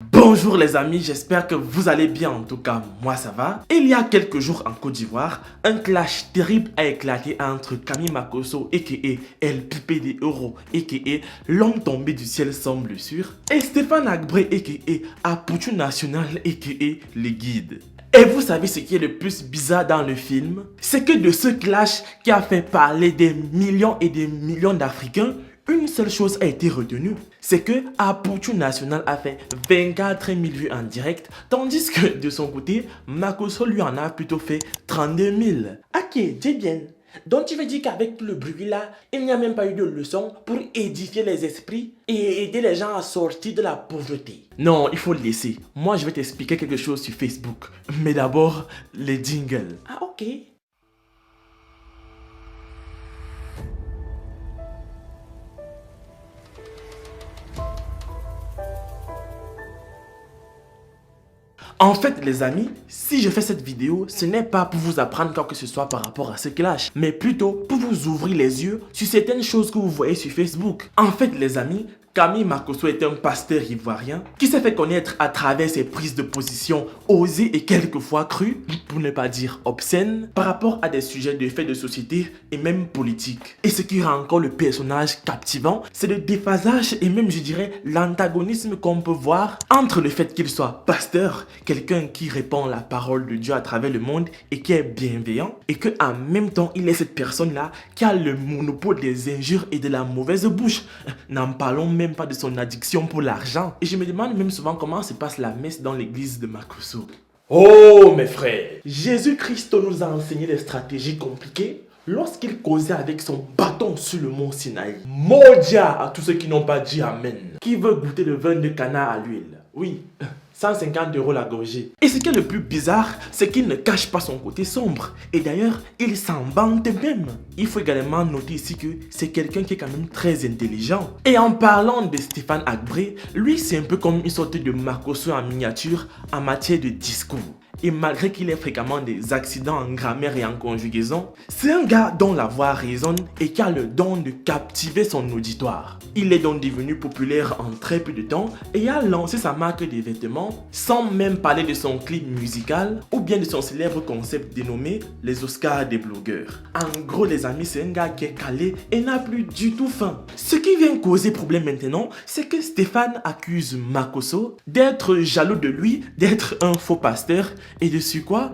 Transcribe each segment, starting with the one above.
Bonjour les amis, j'espère que vous allez bien, en tout cas moi ça va. Il y a quelques jours en Côte d'Ivoire, un clash terrible a éclaté entre Camille Makosso aka El Pipé des Euros aka l'homme tombé du ciel semble sûr et Stéphane Agbré aka Apoutou National aka les guides. Et vous savez ce qui est le plus bizarre dans le film? C'est que de ce clash qui a fait parler des millions et des millions d'Africains, une seule chose a été retenue, c'est que Apoutou National a fait 24 000 vues en direct, tandis que de son côté, Makosso lui en a plutôt fait 32 000. Ok, c'est bien. Donc tu veux dire qu'avec tout le bruit là, il n'y a même pas eu de leçon pour édifier les esprits et aider les gens à sortir de la pauvreté? Non, il faut le laisser. Moi je vais t'expliquer quelque chose sur Facebook. Mais d'abord, les jingles. Ah ok. En fait les amis, si je fais cette vidéo, ce n'est pas pour vous apprendre quoi que ce soit par rapport à ce clash, mais plutôt pour vous ouvrir les yeux sur certaines choses que vous voyez sur Facebook. En fait les amis, Camille Makosso est un pasteur ivoirien qui s'est fait connaître à travers ses prises de position osées et quelquefois crues, pour ne pas dire obscènes, par rapport à des sujets de faits de société et même politiques. Et ce qui rend encore le personnage captivant, c'est le déphasage et même je dirais l'antagonisme qu'on peut voir entre le fait qu'il soit pasteur, quelqu'un qui répand la parole de Dieu à travers le monde et qui est bienveillant, et que en même temps il est cette personne-là qui a le monopole des injures et de la mauvaise bouche. N'en parlons même pas de son addiction pour l'argent. Et je me demande même souvent comment se passe la messe dans l'église de Makosso. Oh mes frères, Jésus-Christ nous a enseigné des stratégies compliquées lorsqu'il causait avec son bâton sur le mont Sinaï. Modia à tous ceux qui n'ont pas dit Amen. Qui veut goûter le vin de Cana à l'huile? Oui, 150 € la gorgée. Et ce qui est le plus bizarre, c'est qu'il ne cache pas son côté sombre. Et d'ailleurs, il s'en vante même. Il faut également noter ici que c'est quelqu'un qui est quand même très intelligent. Et en parlant de Stéphane Agbré, lui c'est un peu comme une sorte de Makosso en miniature en matière de discours. Et malgré qu'il ait fréquemment des accidents en grammaire et en conjugaison, c'est un gars dont la voix résonne et qui a le don de captiver son auditoire. Il est donc devenu populaire en très peu de temps et a lancé sa marque de vêtements sans même parler de son clip musical ou bien de son célèbre concept dénommé les Oscars des blogueurs. En gros les amis, c'est un gars qui est calé et n'a plus du tout faim. Ce qui vient causer problème maintenant, c'est que Stéphane accuse Makosso d'être jaloux de lui, d'être un faux pasteur et dessus quoi,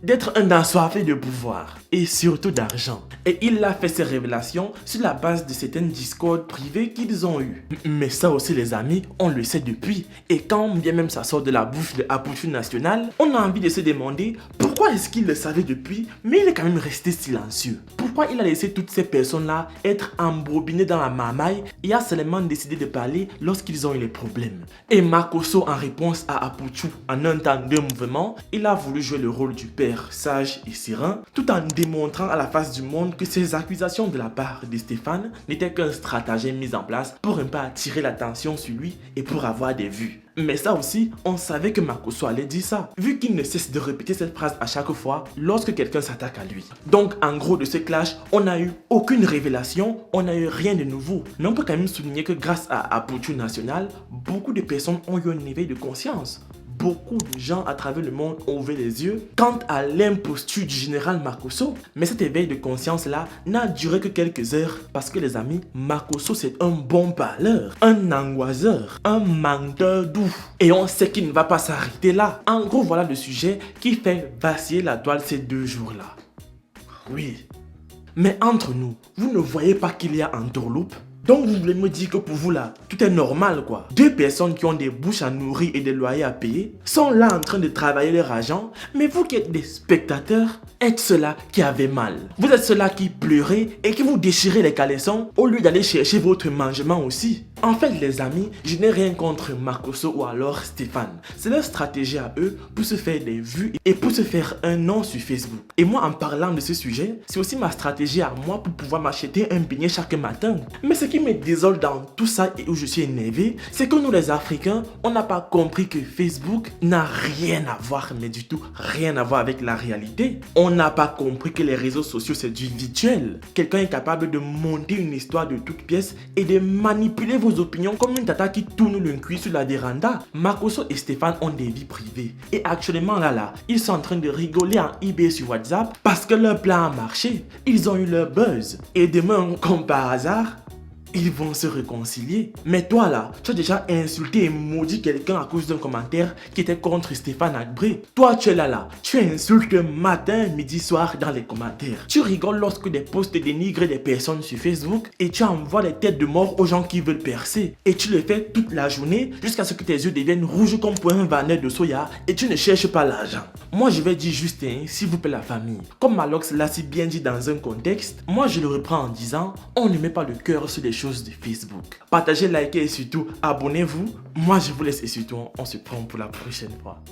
d'être un assoiffé de pouvoir et surtout d'argent. Et il a fait ses révélations sur la base de certaines discords privées qu'ils ont eues. Mais ça aussi les amis, on le sait depuis. Et quand bien même ça sort de la bouche de Apoutou National, on a envie de se demander pourquoi est-ce qu'il le savait depuis, mais il est quand même resté silencieux. Pourquoi il a laissé toutes ces personnes-là être embobinées dans la marmaille et a seulement décidé de parler lorsqu'ils ont eu les problèmes. Et Makosso, en réponse à Apoutou, en un temps de mouvement, il a voulu jouer le rôle du père sage et serein, tout en démontrant à la face du monde que ces accusations de la part de Stéphane n'étaient qu'un stratagème mis en place pour un peu attirer l'attention sur lui et pour avoir des vues. Mais ça aussi, on savait que Makosso allait dire ça, vu qu'il ne cesse de répéter cette phrase à chaque fois lorsque quelqu'un s'attaque à lui. Donc en gros de ce clash, on n'a eu aucune révélation, on n'a eu rien de nouveau. Mais on peut quand même souligner que grâce à Apoutou National, beaucoup de personnes ont eu un éveil de conscience. Beaucoup de gens à travers le monde ont ouvert les yeux quant à l'imposture du général Makosso. Mais cet éveil de conscience là n'a duré que quelques heures parce que les amis, Makosso c'est un bon parleur, un angoisseur, un menteur doux. Et on sait qu'il ne va pas s'arrêter là. En gros voilà le sujet qui fait vaciller la toile ces 2 jours là. Oui. Mais entre nous, vous ne voyez pas qu'il y a entourloupe? Donc vous voulez me dire que pour vous là, tout est normal quoi. 2 personnes qui ont des bouches à nourrir et des loyers à payer sont là en train de travailler leur argent, mais vous qui êtes des spectateurs, êtes ceux-là qui avaient mal. Vous êtes ceux-là qui pleuraient et qui vous déchirez les caleçons au lieu d'aller chercher votre mangement aussi. En fait les amis, je n'ai rien contre Makosso ou alors Stéphane. C'est leur stratégie à eux pour se faire des vues et pour se faire un nom sur Facebook. Et moi en parlant de ce sujet, c'est aussi ma stratégie à moi pour pouvoir m'acheter un beignet chaque matin. Mais ce qui me désole dans tout ça et où je suis énervé, c'est que nous les Africains, on n'a pas compris que Facebook n'a rien à voir, mais du tout rien à voir avec la réalité. On n'a pas compris que les réseaux sociaux c'est du virtuel. Quelqu'un est capable de monter une histoire de toutes pièces et de manipuler vos vos opinions comme une tata qui tourne le cul sur la véranda. Marcoso et Stéphane ont des vies privées. Et actuellement là, ils sont en train de rigoler en eBay sur WhatsApp parce que leur plan a marché. Ils ont eu leur buzz. Et demain, comme par hasard, ils vont se réconcilier. Mais toi là, tu as déjà insulté et maudit quelqu'un à cause d'un commentaire qui était contre Stéphane Agbré. Toi tu es là, tu insultes matin, midi, soir dans les commentaires. Tu rigoles lorsque des posts dénigrent des personnes sur Facebook et tu envoies des têtes de mort aux gens qui veulent percer. Et tu le fais toute la journée jusqu'à ce que tes yeux deviennent rouges comme pour un vanneur de soya et tu ne cherches pas l'argent. Moi je vais dire juste, s'il vous plaît la famille. Comme Malox l'a si bien dit dans un contexte, moi je le reprends en disant, on ne met pas le cœur sur les choses de Facebook. Partagez, likez et surtout abonnez-vous. Moi je vous laisse et surtout on se prend pour la prochaine fois.